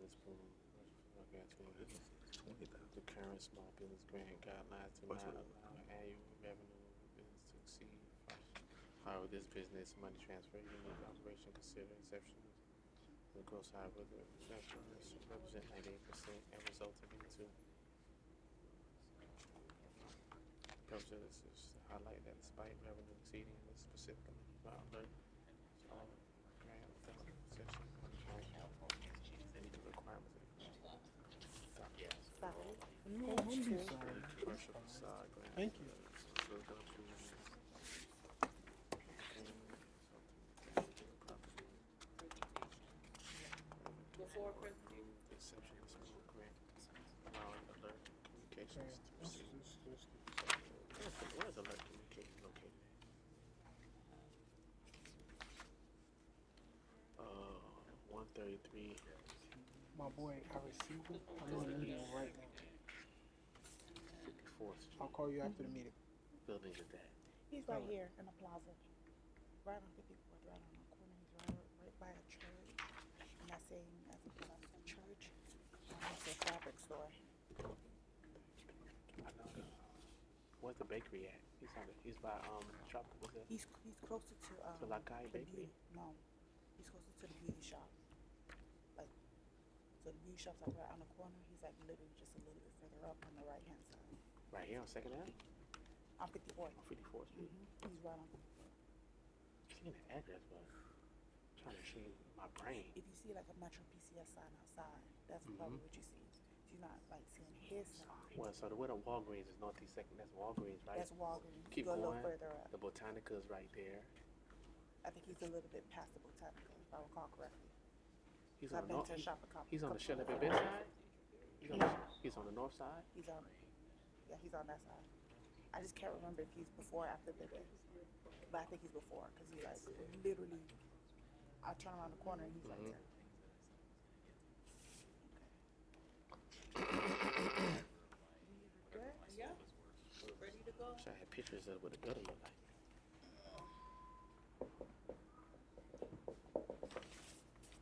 Witherspoon. Okay, the current small business grant guidelines do not allow annual revenue of a business to exceed. However, this business money transfer unique operation considered exceptional. The gross high with the represent 98% and resulting into purpose of this is to highlight that despite revenue exceeding the specific alert, all grant section meet the requirements of the Sorry. commercial facade grant. Thank you. Before presentation. Exception is small grant allowing alert communications to proceed. Where's alert communication located at? 133. My boy, I received it. I'm in a meeting right now. 54th Street. I'll call you after the meeting. Building is that? He's right here in the plaza, right on 54th, right on the corner. He's right by a church. And that same as a church. It's a fabric store. I know. Where's the bakery at? He's by shop. What's that? He's closer to La Caille the Bakery? beauty. No, he's closer to the beauty shop. Like, so the beauty shop's like right on the corner. He's like literally just a little bit further up on the right hand side. Right here on Second Ave? On 54th. On 54th Street. He's right on 54th. I've seen the address, but I'm trying to see my brain. If you see like a Metro PCS sign outside, that's probably what you see. You're not like seeing his sign. Well, so where the Walgreens is Northeast Second. That's Walgreens, right? That's Walgreens. Keep you go a going. little further up. The Botanica's right there. I think he's a little bit past the Botanica, if I recall correctly. He's I've on the been to shop a couple. He's on the couple Shelley of Bay times. side. He's on the north side. He's on that side. I just can't remember if he's before or after the day. But I think he's before, because he's like literally, I turn around the corner and he's right there. Good? Yeah? Ready to go? Wish I had pictures of what the gutter look like.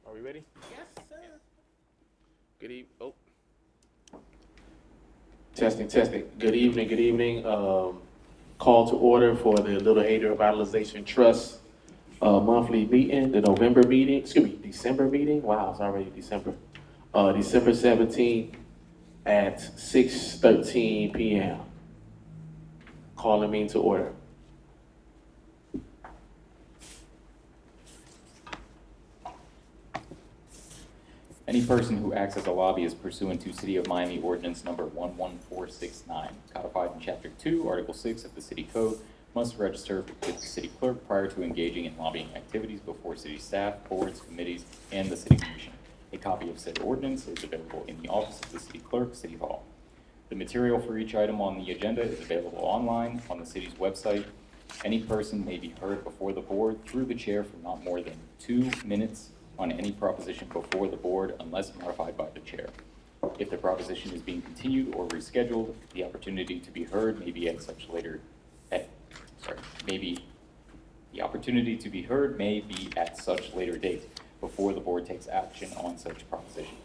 Are we ready? Yes, sir. Good evening. Oh. Testing. Good evening. Call to order for the Little Haiti Revitalization Trust monthly meeting, the December meeting. Wow, it's already December. December 17th at 6:13 p.m. Calling meeting to order. Any person who acts as a lobbyist pursuant to City of Miami Ordinance Number 11469, codified in Chapter 2, Article 6 of the City Code, must register with the City Clerk prior to engaging in lobbying activities before City staff, boards, committees, and the City Commission. A copy of said ordinance is available in the office of the City Clerk, City Hall. The material for each item on the agenda is available online on the city's website. Any person may be heard before the board through the chair for not more than 2 minutes on any proposition before the board unless modified by the chair. If the proposition is being continued or rescheduled, the opportunity to be heard may be at such later date before the board takes action on such proposition.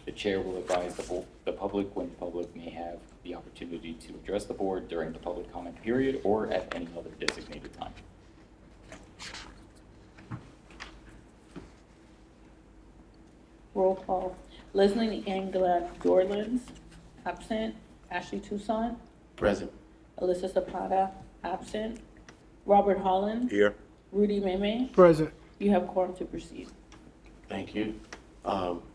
The chair will advise the public when the public may have the opportunity to address the board during the public comment period or at any other designated time. Roll call. Leslie Angela Dorlands, absent. Ashley Toussaint, Present. Alyssa Zapata, absent. Robert Holland, Here. Rudy Meme. Present. You have quorum to proceed. Thank you.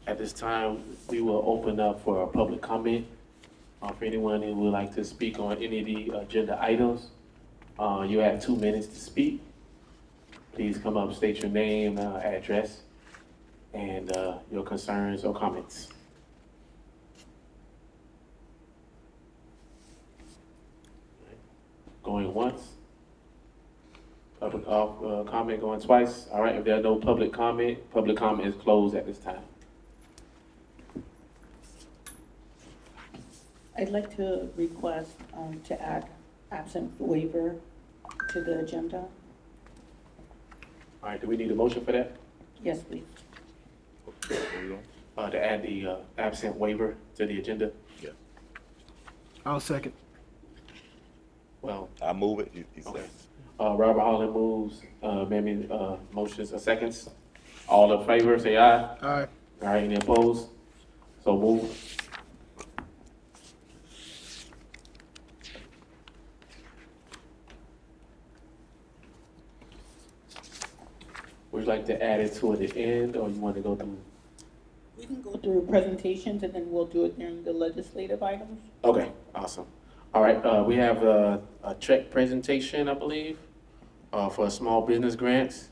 At this time, we will open up for a public comment. For anyone who would like to speak on any of the agenda items, you have 2 minutes to speak. Please come up, state your name, address, and your concerns or comments. Going once. Public comment going twice. All right, if there are no public comment is closed at this time. I'd like to request to add absent waiver to the agenda. All right, do we need a motion for that? Yes, please. to add the absent waiver to the agenda. I'll second. Well, I move it, he okay. said. Robert Holland moves, Mamie, motions and seconds. All in favor, say aye. Aye. All right, any opposed? So move. Would you like to add it toward the end, or you want to go through? We can go through presentations and then we'll do it during the legislative items. Okay, awesome. All right, we have a check presentation, I believe, for small business grants.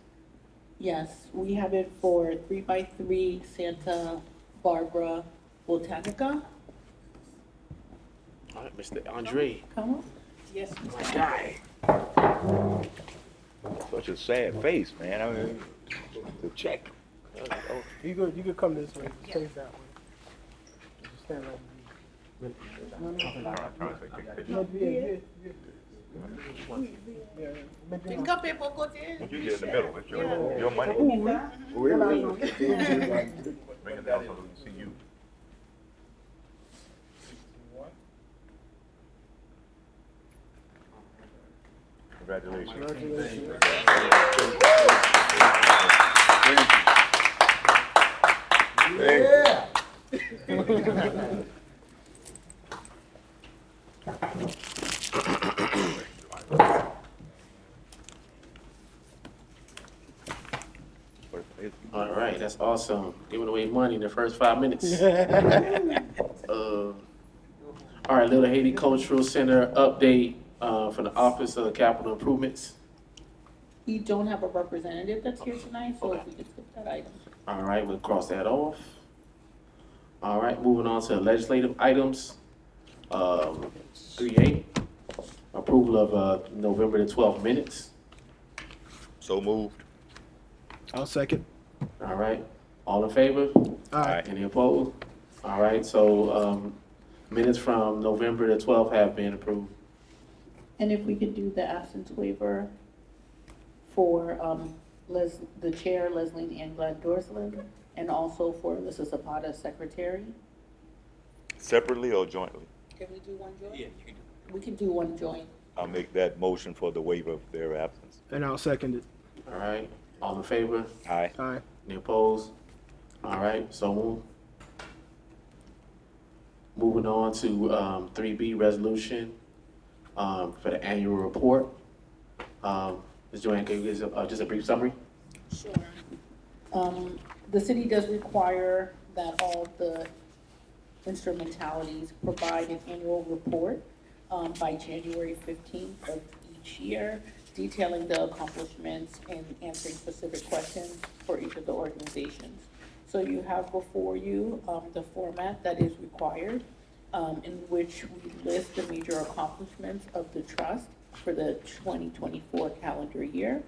Yes, we have it for 3x3 Santa Barbara Botanica. All right, Mr. Andre, Come on. Yes. my guy. Such a sad face, man. I mean, the check. You could come this way. Face that way. Just stand right here. Venga, Pepo, go there. You get in the middle, it's your money. Bring it down so we can see you. Congratulations. Yeah. All right, that's awesome. Giving away money in the first 5 minutes. All right, Little Haiti Cultural Center update from the Office of Capital Improvements. We don't have a representative that's here tonight, so if we could skip that item. All right, we'll cross that off. All right, moving on to legislative items. 3A, approval of November the 12th minutes. So moved. I'll second. All right, all in favor? Aye. Any opposed? All right, so minutes from November the 12th have been approved. And if we could do the absence waiver for the chair, Leslie Ann Glad Dorsland, and also for Alyssa Zapata, secretary. Separately or jointly? Can we do one joint? Yeah, you can do. We can do one joint. I'll make that motion for the waiver of their absence. And I'll second it. All right, all in favor? Aye. Aye. Any opposed? All right, so move. Moving on to 3B resolution for the annual report. Ms. Joanne, can you give us just a brief summary? Sure. The city does require that all the instrumentalities provide an annual report by January 15th of each year, detailing the accomplishments and answering specific questions for each of the organizations. So you have before you the format that is required, in which we list the major accomplishments of the trust for the 2024 calendar year.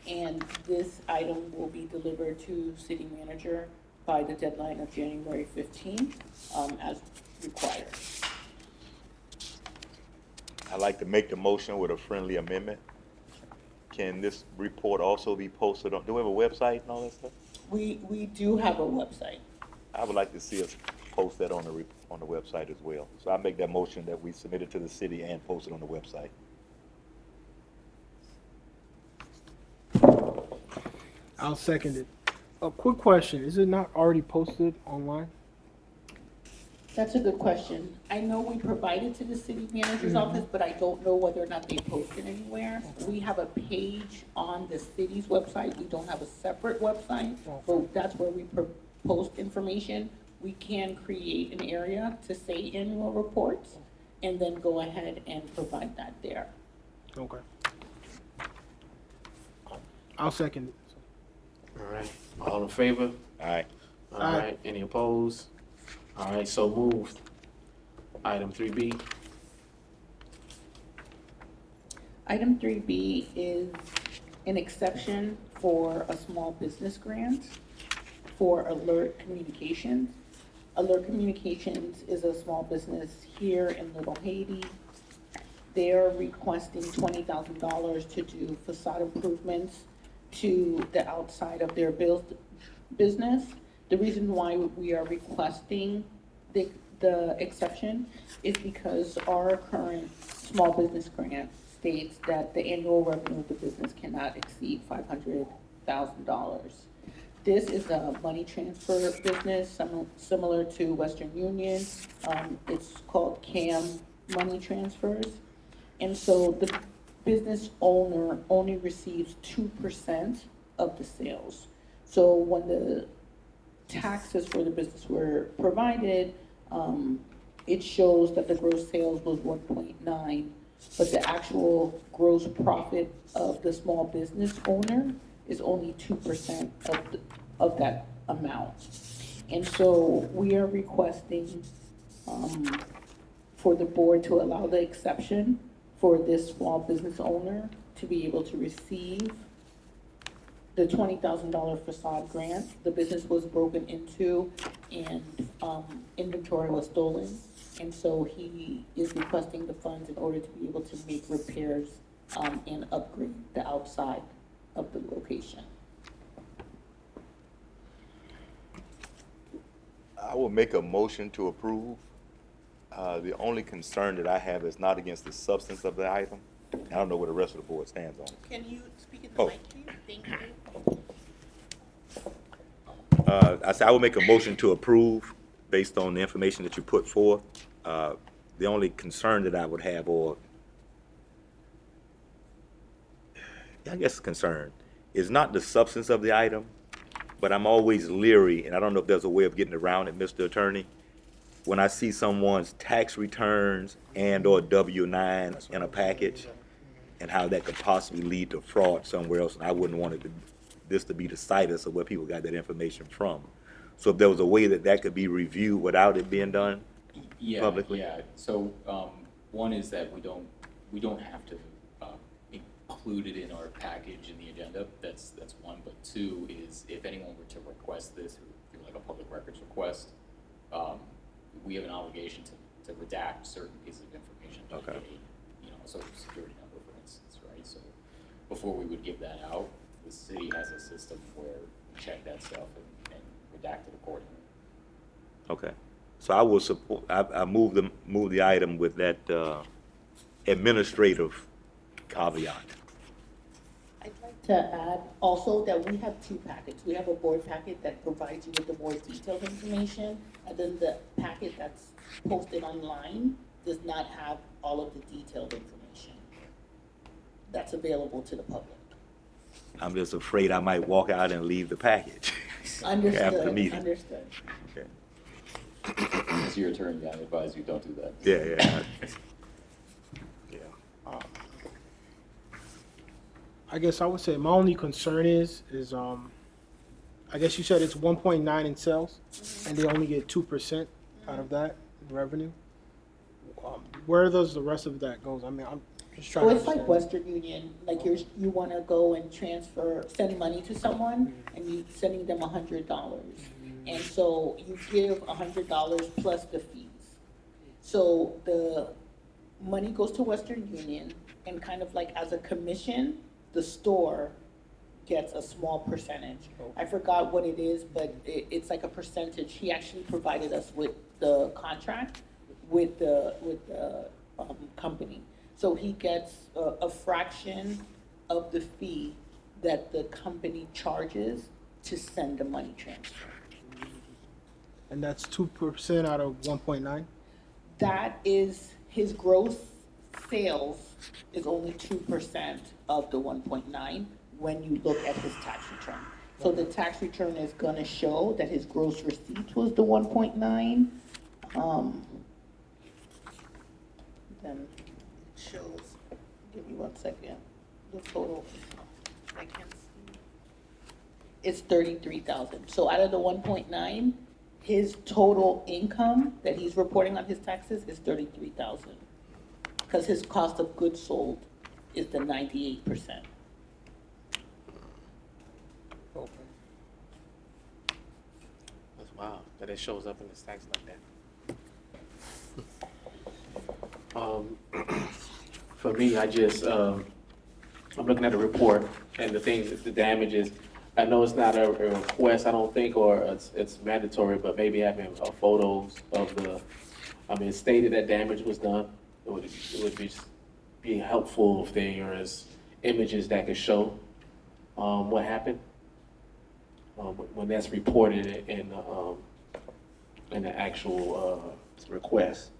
And this item will be delivered to city manager by the deadline of January 15th, as required. I'd like to make the motion with a friendly amendment. Can this report also be posted on, do we have a website and all that stuff? We do have a website. I would like to see us post that on the website as well. So I make that motion that we submit it to the city and post it on the website. I'll second it. A quick question, is it not already posted online? That's a good question. I know we provided to the city manager's office, but I don't know whether or not they posted anywhere. We have a page on the city's website. We don't have a separate website, but that's where we post information. We can create an area to say annual reports and then go ahead and provide that there. Okay. I'll second it. All right, all in favor? Aye. All Aye. right, any opposed? All right, so moved. Item 3B. Item 3B is an exception for a small business grant for Alert Communications. Alert Communications is a small business here in Little Haiti. They're requesting $20,000 to do facade improvements to the outside of their business. The reason why we are requesting the exception is because our current small business grant states that the annual revenue of the business cannot exceed $500,000. This is a money transfer business, similar to Western Union. It's called CAM Money Transfers. And so the business owner only receives 2% of the sales. So when the taxes for the business were provided, it shows that the gross sales was 1.9, but the actual gross profit of the small business owner is only 2% of that amount. And so we are requesting for the board to allow the exception for this small business owner to be able to receive the $20,000 facade grant. The business was broken into and inventory was stolen. And so he is requesting the funds in order to be able to make repairs and upgrade the outside of the location. I will make a motion to approve. The only concern that I have is not against the substance of the item. I don't know where the rest of the board stands on it. Can you speak in Oh. the mic, please? Thank you. I said I will make a motion to approve based on the information that you put forth. The only concern that I would have, or I guess concern, is not the substance of the item, but I'm always leery, and I don't know if there's a way of getting around it, Mr. Attorney, when I see someone's tax returns and/or W-9 in a package, and how that could possibly lead to fraud somewhere else, and I wouldn't want this to be the situs of where people got that information from. So if there was a way that that could be reviewed without it being done publicly? Yeah, so, one is that we don't have to, include it in our package in the agenda, that's one, but two is if anyone were to request this, through like a public records request, we have an obligation to redact certain pieces of information. Like Okay. a social security number, for instance, right? So before we would give that out, the city has a system where we check that stuff and redact it accordingly. Okay. So I will support, I move the item with that administrative caveat. I'd like to add also that we have two packets. We have a board packet that provides you with the more detailed information, and then the packet that's posted online does not have all of the detailed information that's available to the public. I'm just afraid I might walk out and leave the package. After the Understood, meeting. understood. Okay. As your attorney, I advise you don't do that. Yeah. I guess I would say my only concern is I guess you said it's 1.9 in sales, and they only get 2% out of that in revenue. Where does the rest of that goes? I mean, I'm just trying So to it's like understand. Western Union, like you wanna go and send money to someone, and you sending them $100. And so you give $100 plus the fees. So the money goes to Western Union, and kind of like as a commission, the store gets a small percentage. I forgot what it is, but it's like a percentage. He actually provided us with the contract with the company. So he gets a fraction of the fee that the company charges to send the money transfer. And that's 2% out of 1.9? That is, his gross sales is only 2% of the 1.9 when you look at his tax return. So the tax return is gonna show that his gross receipts was the 1.9. Then it shows, give me 1 second, the total, I can't see. It's 33,000. So out of the 1.9, his total income that he's reporting on his taxes is 33,000. Because his cost of goods sold is the 98%. Okay. That's wild that it shows up in the tax like that. For me, I just, I'm looking at the report and the things, the damages. I know it's not a request, I don't think, or it's mandatory, but maybe having photos of I mean, it stated that damage was done. It would be helpful if there is images that could show, what happened. When that's reported in the actual, request.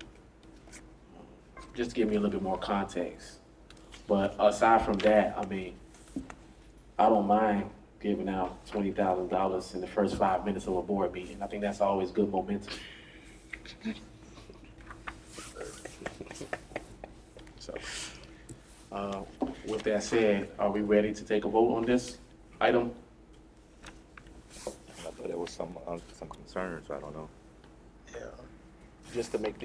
Just to give me a little bit more context. But aside from that, I mean, I don't mind giving out $20,000 in the first 5 minutes of a board meeting. I think that's always good momentum. So, with that said, are we ready to take a vote on this item? I thought there was some concerns, I don't know. Yeah. Just to make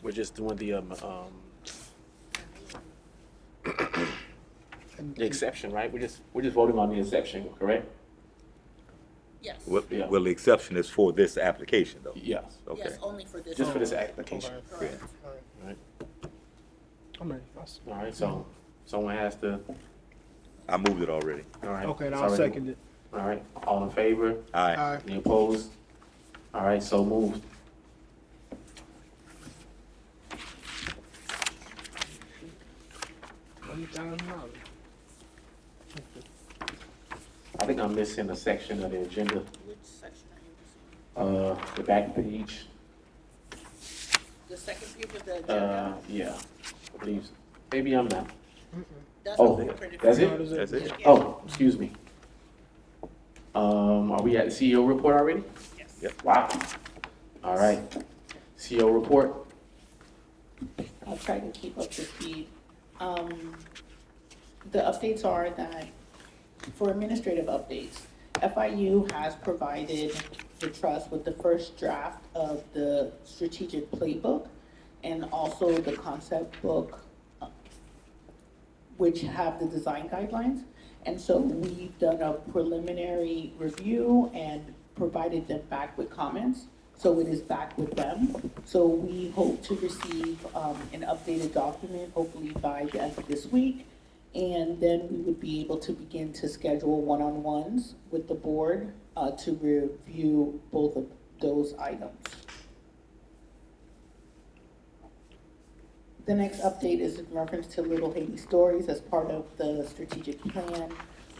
we're just doing the exception, right? We're just voting on the exception, correct? Yes. Well, Yeah. well, the exception is for this application, though. Yes. Okay. Yes, only for this. Just for this one. application. Correct. All right. All right. I'm ready. All right, so someone has to, I moved it already. all right. Okay, and it's I'll already- second it. All right, all in favor? Aye. Aye. Any opposed? All right, so moved. $20,000. I think I'm missing a section of the agenda, Which section are you missing? the back page. The second page of the agenda? Yeah, I believe, maybe I'm not. That's Oh, what we printed. that's for it? you. That's it? Yeah. Oh, excuse me. Are we at the CEO report already? Yes. Yep. Wow. All right, CEO report. I'll try to keep up to speed. The updates are that, for administrative updates, FIU has provided the trust with the first draft of the strategic playbook and also the concept book, which have the design guidelines. And so we've done a preliminary review and provided them back with comments. So it is back with them. So we hope to receive an updated document, hopefully by the end of this week. And then we would be able to begin to schedule one-on-ones with the board to review both of those items. The next update is in reference to Little Haiti Stories. As part of the strategic plan,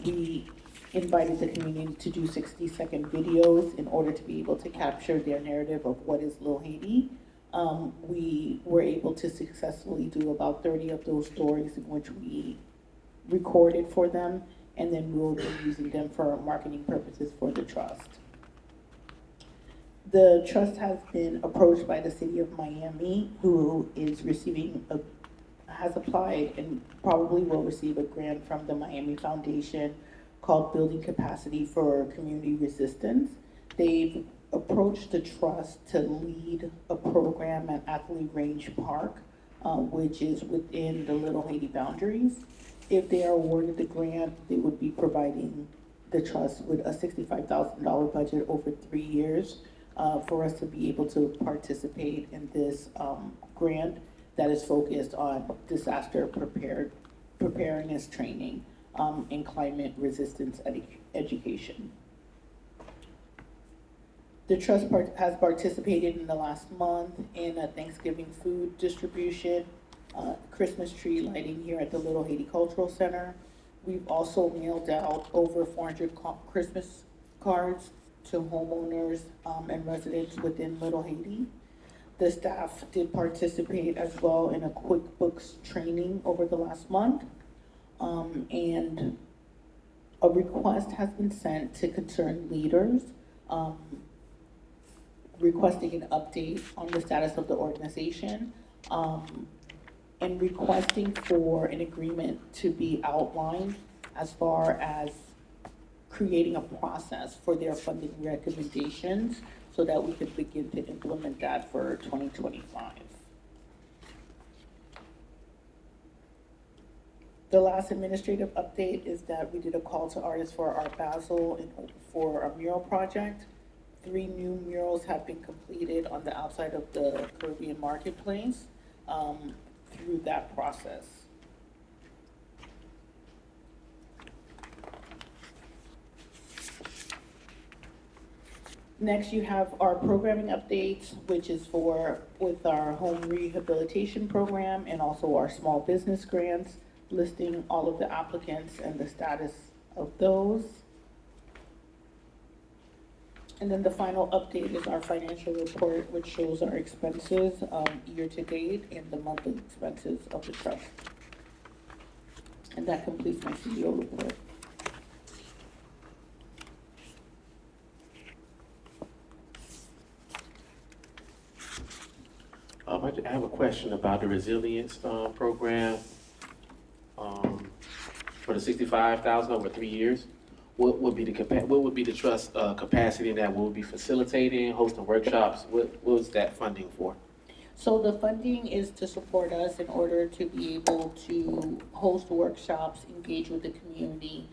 we invited the community to do 60-second videos in order to be able to capture their narrative of what is Little Haiti. We were able to successfully do about 30 of those stories in which we recorded for them, and then we'll be using them for marketing purposes for the trust. The trust has been approached by the city of Miami, who is has applied and probably will receive a grant from the Miami Foundation called Building Capacity for Community Resistance. They've approached the trust to lead a program at Athlete Range Park, which is within the Little Haiti boundaries. If they are awarded the grant, they would be providing the trust with a $65,000 budget over 3 years for us to be able to participate in this grant that is focused on disaster preparedness training and climate resistance education. The trust has participated in the last month in a Thanksgiving food distribution, Christmas tree lighting here at the Little Haiti Cultural Center. We've also mailed out over 400 Christmas cards to homeowners and residents within Little Haiti. The staff did participate as well in a QuickBooks training over the last month. And a request has been sent to concerned leaders requesting an update on the status of the organization and requesting for an agreement to be outlined as far as creating a process for their funding recommendations so that we could begin to implement that for 2025. The last administrative update is that we did a call to artists for our Basel for our mural project. 3 new murals have been completed on the outside of the Caribbean Marketplace through that process. Next, you have our programming updates, which is with our home rehabilitation program and also our small business grants, listing all of the applicants and the status of those. And then the final update is our financial report, which shows our expenses, year to date and the monthly expenses of the trust. And that completes my CEO report. I have a question about the resilience, program, for the 65,000 over 3 years. What would be what would be the trust, capacity that we'll be facilitating, hosting workshops? What was that funding for? So the funding is to support us in order to be able to host workshops, engage with the community.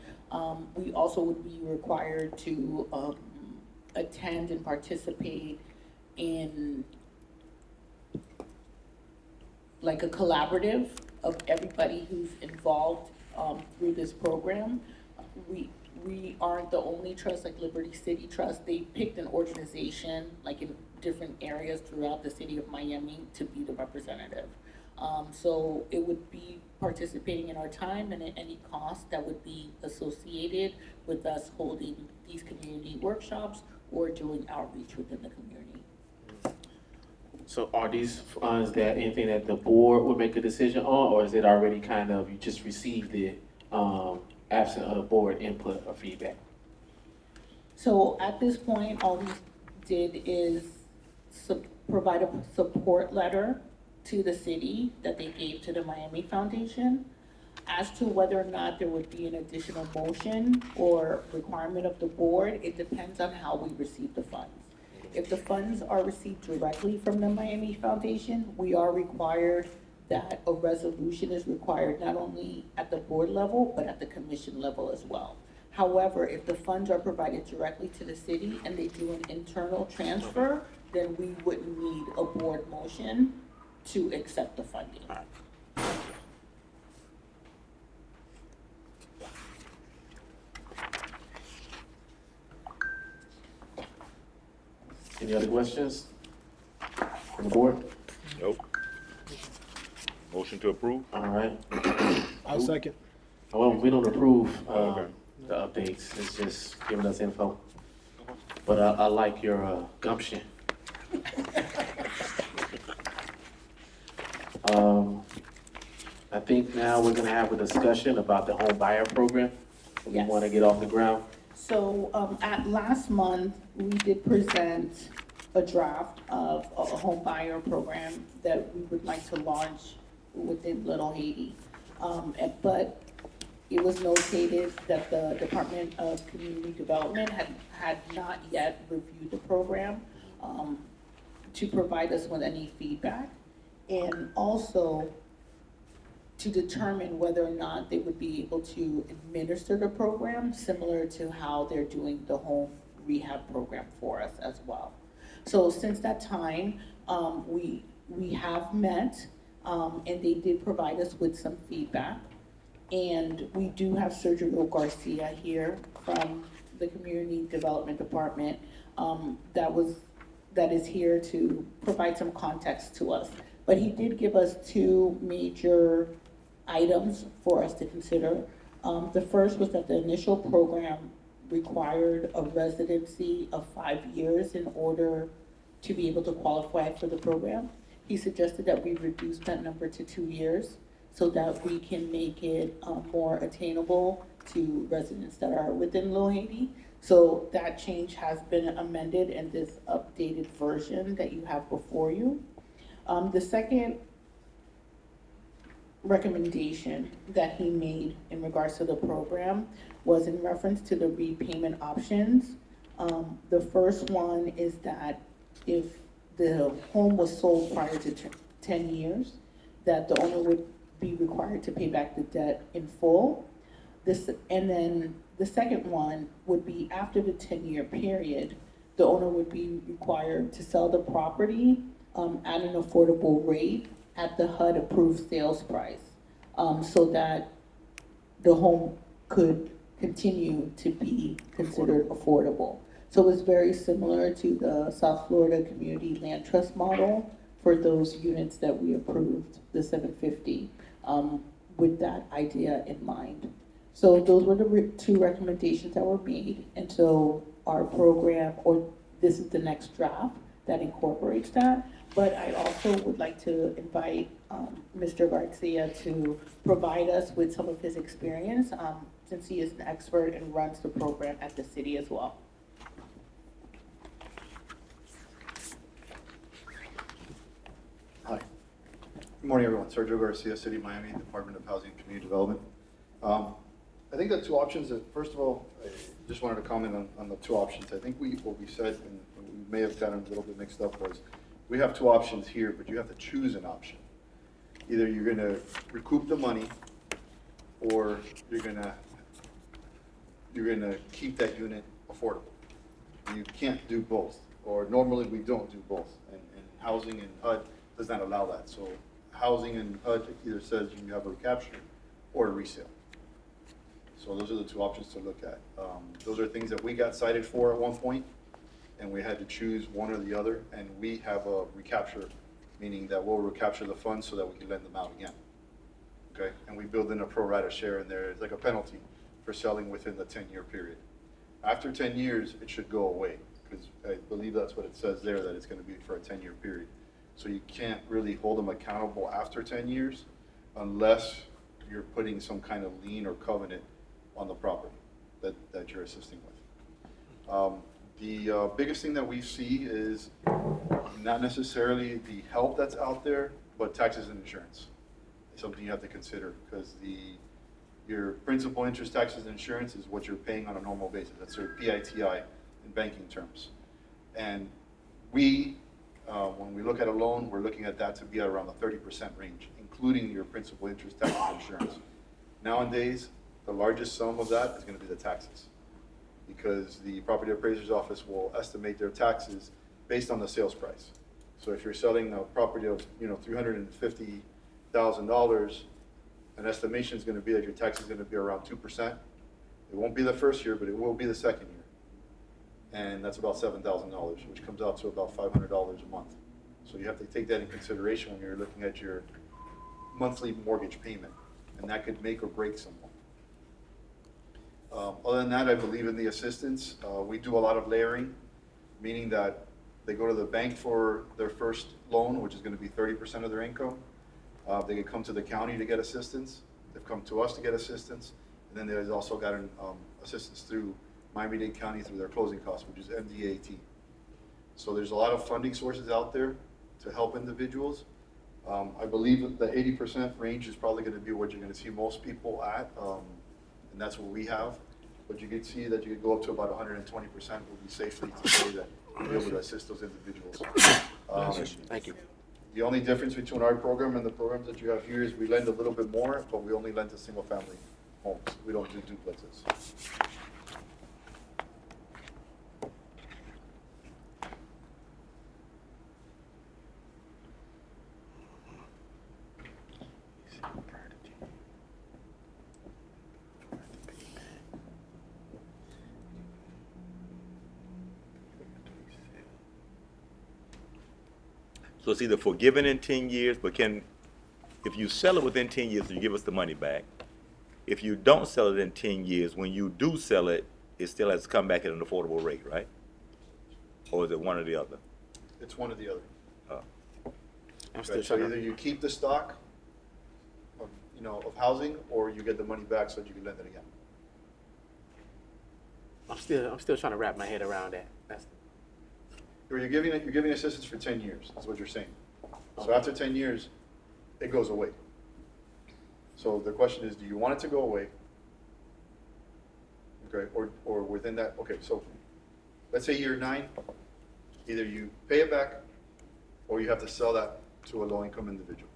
We also would be required to attend and participate in like a collaborative of everybody who's involved through this program. We aren't the only trust, like Liberty City Trust. They picked an organization like in different areas throughout the city of Miami to be the representative. So it would be participating in our time and at any cost that would be associated with us holding these community workshops or doing outreach within the community. So are these funds that anything that the board would make a decision on, or is it already kind of, you just received it, absent of board input or feedback? So at this point, all we did is provide a support letter to the city that they gave to the Miami Foundation. As to whether or not there would be an additional motion or requirement of the board, it depends on how we receive the funds. If the funds are received directly from the Miami Foundation, we are required that a resolution is required not only at the board level, but at the commission level as well. However, if the funds are provided directly to the city and they do an internal transfer, then we wouldn't need a board motion to accept the funding. Any other questions from the board? Nope. Motion to approve? All right. I'll second. Well, we don't approve, Okay. the updates, it's just giving us info. But I like your, gumption. I think now we're gonna have a discussion about the home buyer program. We Yes. wanna get off the ground. So, at last month, we did present a draft of a home buyer program that we would like to launch within Little Haiti. But it was notated that the Department of Community Development had not yet reviewed the program, to provide us with any feedback. And also to determine whether or not they would be able to administer the program, similar to how they're doing the home rehab program for us as well. So since that time, we have met, and they did provide us with some feedback. And we do have Sergio Garcia here from the Community Development Department, that is here to provide some context to us. But he did give us two major items for us to consider. The first was that the initial program required a residency of 5 years in order to be able to qualify for the program. He suggested that we reduce that number to 2 years so that we can make it more attainable to residents that are within Little Haiti. So that change has been amended in this updated version that you have before you. The second recommendation that he made in regards to the program was in reference to the repayment options. The first one is that if the home was sold prior to 10 years, that the owner would be required to pay back the debt in full. And then the second one would be after the 10-year period, the owner would be required to sell the property at an affordable rate at the HUD approved sales price, so that the home could continue to be considered affordable. So it's very similar to the South Florida Community Land Trust model for those units that we approved, the 750, with that idea in mind. So those were the two recommendations that were made, and so our program, or this is the next draft that incorporates that. But I also would like to invite Mr. Garcia to provide us with some of his experience, since he is an expert and runs the program at the city as well. Hi. Good morning, everyone. Sergio Garcia, City of Miami, Department of Housing and Community Development. I think the two options, first of all, I just wanted to comment on the two options. I think what we said, and we may have gotten a little bit mixed up, was we have two options here, but you have to choose an option. Either you're gonna recoup the money, or you're gonna keep that unit affordable. You can't do both, or normally we don't do both, and housing and HUD does not allow that. So housing and HUD either says you have a recapture or a resale. So those are the two options to look at. Those are things that we got cited for at one point, and we had to choose one or the other, and we have a recapture, meaning that we'll recapture the funds so that we can lend them out again. Okay, and we build in a pro rata share in there. It's like a penalty for selling within the 10-year period. After 10 years, it should go away, because I believe that's what it says there, that it's gonna be for a 10-year period. So you can't really hold them accountable after 10 years unless you're putting some kind of lien or covenant on the property that you're assisting with. The biggest thing that we see is not necessarily the help that's out there, but taxes and insurance. It's something you have to consider, because your principal, interest, taxes, and insurance is what you're paying on a normal basis. That's your PITI in banking terms. And when we look at a loan, we're looking at that to be at around the 30% range, including your principal, interest, taxes, and insurance. Nowadays, the largest sum of that is going to be the taxes, because the property appraiser's office will estimate their taxes based on the sales price. So if you're selling a property of $350,000, an estimation is going to be that your tax is going to be around 2%. It won't be the first year, but it will be the second year. And that's about $7,000, which comes out to about $500 a month. So you have to take that in consideration when you're looking at your monthly mortgage payment, and that could make or break someone. Other than that, I believe in the assistance. We do a lot of layering, meaning that they go to the bank for their first loan, which is going to be 30% of their income. They could come to the county to get assistance. They've come to us to get assistance. And then there's also gotten assistance through Miami-Dade County through their closing costs, which is MDAT. So there's a lot of funding sources out there to help individuals. I believe that the 80% range is probably going to be what you're going to see most people at, and that's what we have. But you could see that you could go up to about 120% would be safely to say that we'll be able to assist those individuals. Thank you. The only difference between our program and the programs that you have here is we lend a little bit more, but we only lend to single-family homes. We don't do duplexes. So it's either forgiven in 10 years, but if you sell it within 10 years, you give us the money back. If you don't sell it in 10 years, when you do sell it, it still has to come back at an affordable rate, right? Or is it one or the other? It's one or the other. I'm still Right, so trying either to, you keep the stock of housing, or you get the money back so that you can lend it again. I'm still trying to wrap my head around that. That's, You're giving assistance for 10 years, is what you're saying. So after 10 years, it goes away. So the question is, do you want it to go away? Okay, or within that, okay, so let's say year 9, either you pay it back, or you have to sell that to a low-income individual.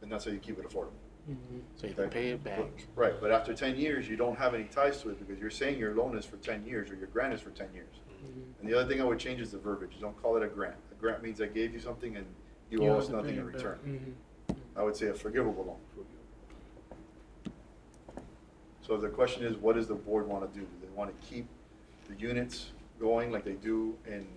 And that's how you keep it affordable. so you can pay it back. Right, but after 10 years, you don't have any ties to it, because you're saying your loan is for 10 years, or your grant is for 10 years. And the other thing I would change is the verbiage. You don't call it a grant. A grant means I gave you something and you owe us nothing in return. I would say a forgivable loan. So the question is, what does the board want to do? Do they want to keep the units going like they do in,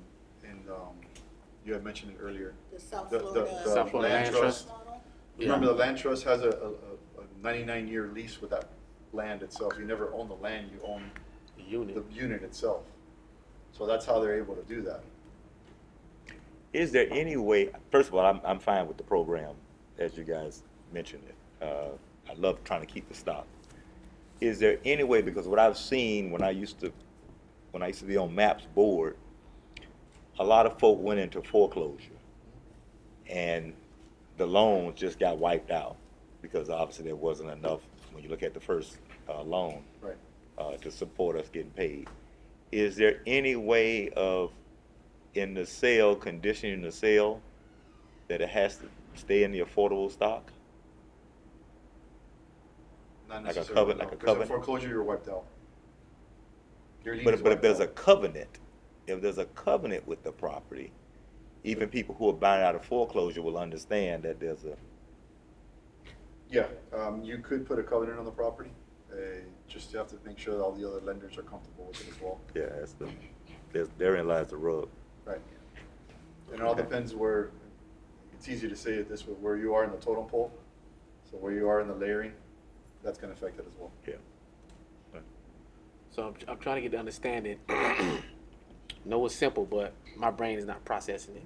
you had mentioned it earlier. The South The- Florida. the South Florida Land Trust. model. Remember, the land trust has a 99-year lease with that land itself. You never own the land, you own The unit. the unit itself. So that's how they're able to do that. Is there any way, first of all, I'm fine with the program, as you guys mentioned it. I love trying to keep the stock. Is there any way, because what I've seen when I used to be on MAP's board, a lot of folk went into foreclosure, and the loans just got wiped out, because obviously there wasn't enough, when you look at the first loan, Right. to support us getting paid. Is there any way of, in the sale, conditioning the sale, that it has to stay in the affordable stock? Not Like a necessarily, covenant- no, like a 'cause in covenant? foreclosure, you're wiped out. Your lien But is if wiped there's a out. covenant, if there's a covenant with the property, even people who are buying out of foreclosure will understand that there's a, Yeah, you could put a covenant on the property, just you have to make sure that all the other lenders are comfortable with it as well. yeah, therein lies the rub. Right. And it all depends where, it's easy to say it this way, where you are in the totem pole. So where you are in the layering, that's gonna affect it as well. Yeah. So I'm trying to get the understanding. No, it's simple, but my brain is not processing it.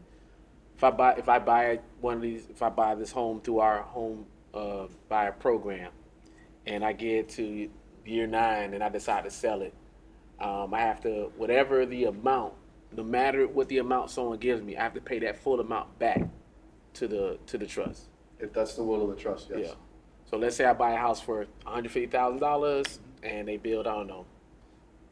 If I buy one of these, if I buy this home through our home buyer program, and I get to year 9 and I decide to sell it, I have to, whatever the amount, no matter what the amount someone gives me, I have to pay that full amount back to the trust. If that's the will of the trust, yes. Yeah. So let's say I buy a house for $150,000 and they build, I don't know,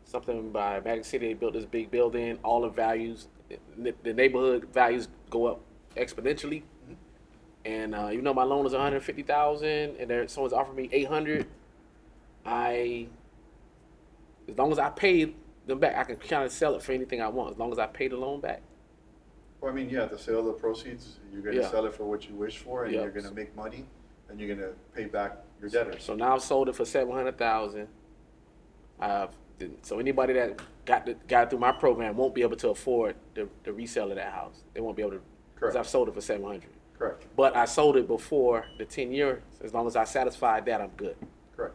something by Magic City, they built this big building, all the values, the neighborhood values go up exponentially. And even though my loan is $150,000 and someone's offering me $800, as long as I pay them back, I can kind of sell it for anything I want, as long as I pay the loan back. Well, I mean, yeah, the sale of the proceeds, you're gonna Yeah. sell it for what you wish for, and Yeah. you're gonna make money, and you're gonna pay back your debtors. So now I've sold it for $700,000. So anybody that got it through my program won't be able to afford the resale of that house. They won't be able to, because Correct. I've sold it for $700. Correct, But I sold it before the 10 years. As long as I satisfied that, I'm good. correct.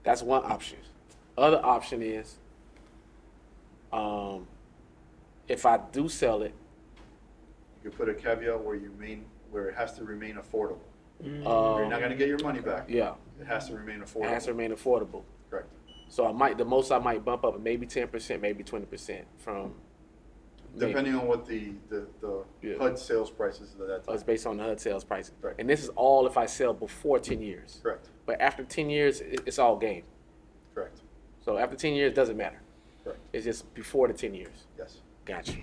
That's one option. Other option is, if I do sell it, You could put a caveat where it has to remain affordable. You're um, not gonna get your money back. yeah, It has to remain it affordable. has to remain affordable. Correct. So the most I might bump up maybe 10%, maybe 20% from. Depending on what the Yeah. HUD sales prices at that It's time. based on the HUD sales prices. Right. And this is all if I sell before 10 years. Correct, But after 10 years, it's all game. correct, So after 10 years, it doesn't matter. correct, It's just before the 10 years. yes. Gotcha.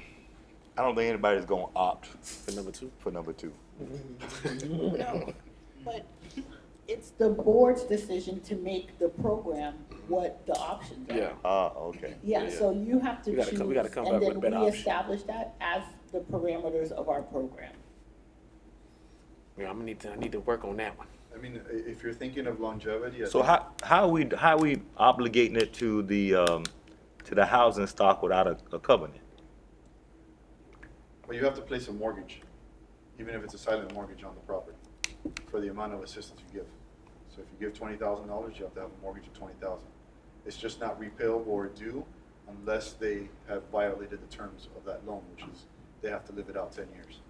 I don't think anybody's gonna opt For number 2. for number 2. No, but it's the board's decision to make the program what the options are. Yeah. Ah, okay. Yeah, Yeah. so you have to We gotta choose, we gotta come back and with a then better we option. establish that as the parameters of our program. Yeah, I need to work on that one. I mean, if you're thinking of longevity. I So think- how are we obligating it to the housing stock without a covenant? Well, you have to place a mortgage, even if it's a silent mortgage on the property, for the amount of assistance you give. So if you give $20,000, you have to have a mortgage of $20,000. It's just not repayable or due unless they have violated the terms of that loan, which is they have to live it out 10 years.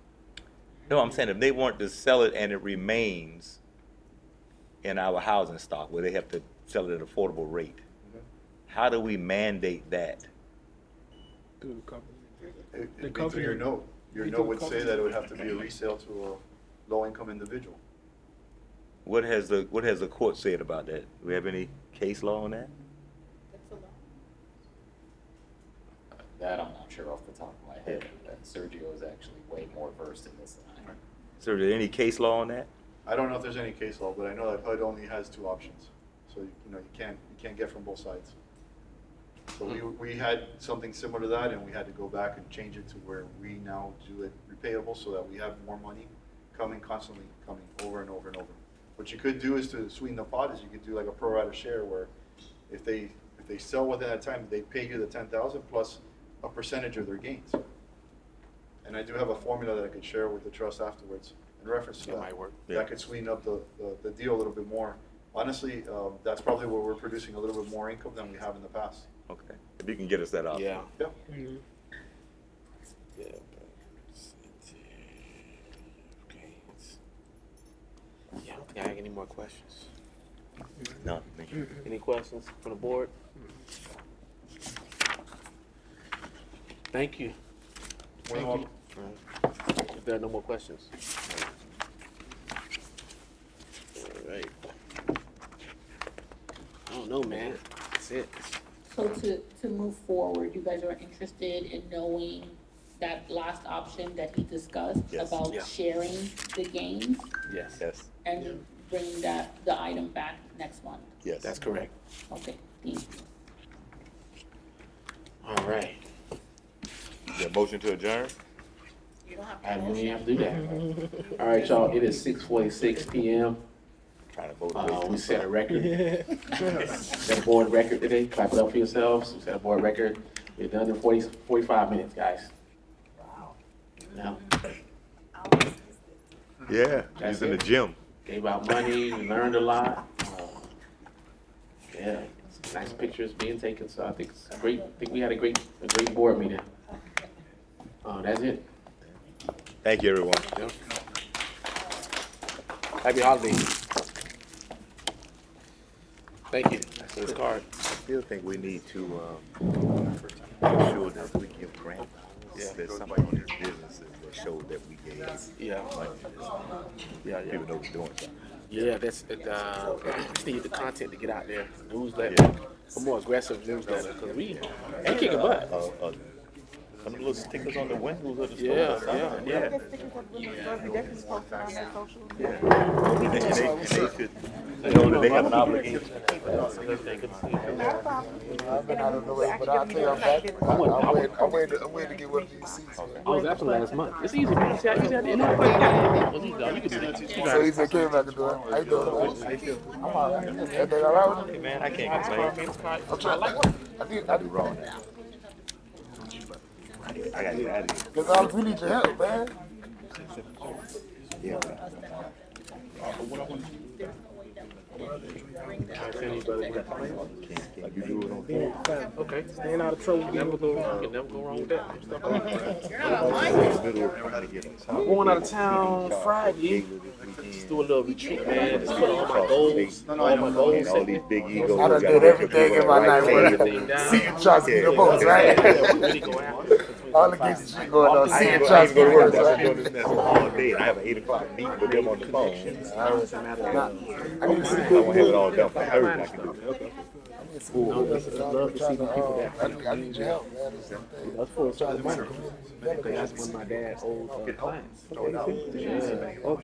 No, I'm saying if they want to sell it and it remains in our housing stock where they have to sell it at an affordable rate, how do we mandate that? Through the company. It'd The be through your covenant. note. Your We note do would say covenant. that it would have to be a resale to a low-income individual. What has the court said about that? Do we have any case law on that? That I'm not sure off the top of my head. Sergio is actually way more versed in this than I am. So is there any case law on that? I don't know if there's any case law, but I know that HUD only has 2 options. So, you can't get from both sides. So we had something similar to that, and we had to go back and change it to where we now do it repayable so that we have more money constantly coming over and over and over. What you could do is to sweeten the pot is you could do like a pro rata share where if they they sell within that time, they pay you the 10,000 plus a percentage of their gains. And I do have a formula that I could share with the trust afterwards in reference to That that. might work. That could sweeten up the deal a little bit more. Honestly, that's probably where we're producing a little bit more income than we have in the past. Okay, if you can get us that up. Yeah. Yeah. Mhm. Yeah. Okay. Yeah, I don't think I have any more questions. No, thank you. Any questions from the board? Thank you. More than welcome. If there are no more questions. All right. I don't know, man. That's it. So to move forward, you guys are interested in knowing that last option that he discussed Yes. about Yeah. sharing the gains Yes. Yes, and bringing the item back next month? yes. That's correct. Okay, thank you. All right. Is there a motion to adjourn? You don't have I to don't motion. have to do that. All right, y'all. It is 6:46 p.m. Trying to vote. We set a record. Set a board record today. Clap it up for yourselves. We set a board record. We're done in 45 minutes, guys. Wow. Now, Yeah, That's he's in the it. gym. gave out money. We learned a lot. Yeah, nice pictures being taken. So I think it's great. I think we had a great board meeting. That's it. Thank you, everyone. Yep. Happy holidays. Thank you. That's his card. I still think we need to make sure that we give grant. Yeah. There's something on these businesses that show that we gave Yeah. money. Yeah, People know we're doing something. Yeah, that's it. We just need the content to get out there. Newsletter, Yeah. a more aggressive newsletter, because we kicking butt. Some little stickers on the windows of the store. Yeah, or something. yeah. Get stickers on the windows, we definitely post it on their social media. And they should know that they have an obligation. Not a problem. I've been out of the way, but I'll tell you, I'm back. I'm waiting to get one of these seats, man. I was after last month. It's easy, man. See how easy that is? You can see. So he said, came back to do it. How you doing? I'm all right. Everything all right with you? Hey, man, I can't complain. I'm trying. I do wrong. I gotta get out of here. Because we need your help, man. Yeah. Can you do it on camera? Okay. Staying out of trouble. You can never go wrong with that. I'm Going out of town Friday. Just do a little retreat, man. Just put all my goals. All my goals. All these big egos. I done did everything in my life. See you try to be the boss, right? Really go after it. All the games shit going on. I See ain't you try to be go to the work. boss, I've been doing right? this mess all day. I have an 8 o'clock meeting with them on the phone. I need to see I won't have it all done by Thursday. I can do it. Love to see the people that I need your help, man. This is the thing. that's for money. That's one of my dad's old clients. Yeah.